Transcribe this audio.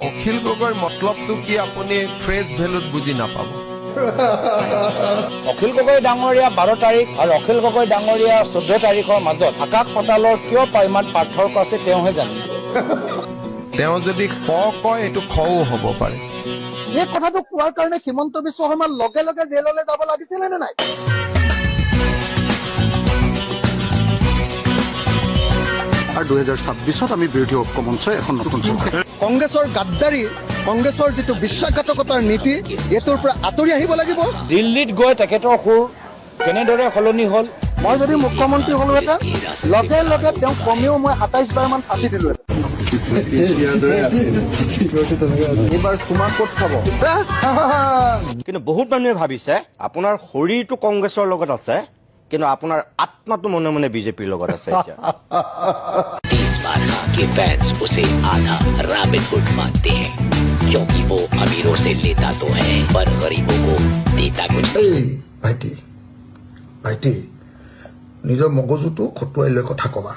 অখিল গগৈৰ মতলবটো কি আপুনি ফ্ৰেজ ভেলুত বুজি নাপাব। অখিল গগৈ ডাঙৰীয়া 12 তাৰিখ আৰু অখিল গগৈ ডাঙৰীয়া 14 তাৰিখৰ মাজত আকাশ পাতালৰ কিয় ইমান পাৰ্থক্য আছে তেওঁহে জানে। তেওঁ যদি কয় এইটো খও হ'ব পাৰে। এই কথাটো কোৱাৰ কাৰণে হিমন্ত বিশ্ব শৰ্মাৰ লগে লগে জেললৈ যাব লাগিছিলে নে নাই? আৰু 2026 আমি বিৰোধী ঐক্য মঞ্চই এখন নতুন চৰকাৰ। কংগ্ৰেছৰ গাদ্দাৰী, কংগ্ৰেছৰ যিটো বিশ্বাসঘাতকতাৰ নীতি এইটোৰ পৰা আঁতৰি আহিব লাগিব। দিল্লীত গৈ তেখেতৰ সুৰ কেনেদৰে সলনি হ'ল। মই যদি মুখ্যমন্ত্ৰী হলোহেঁতেন লগে লগে তেওঁক কমেও মই 27 বাৰমান ফাঁচি দিলোহেঁতেন। এইবাৰ তোমাৰ ক'ত খাব? কিন্তু বহুত মানুহে ভাবিছে আপোনাৰ শৰীৰটো কংগ্ৰেছৰ লগত আছে কিন্তু আপোনাৰ আত্মাটো মনে মনে বিজেপিৰ লগত আছে এতিয়া। इस बार के फैंस उसे आधा रॉबिन हुड मानते हैं क्योंकि वो अमीरों से लेता तो है पर गरीबों को देता कुछ नहीं। এই ভাইটি ভাইটি নিজৰ মগজুটো খটুৱাই লৈ কথা কবা।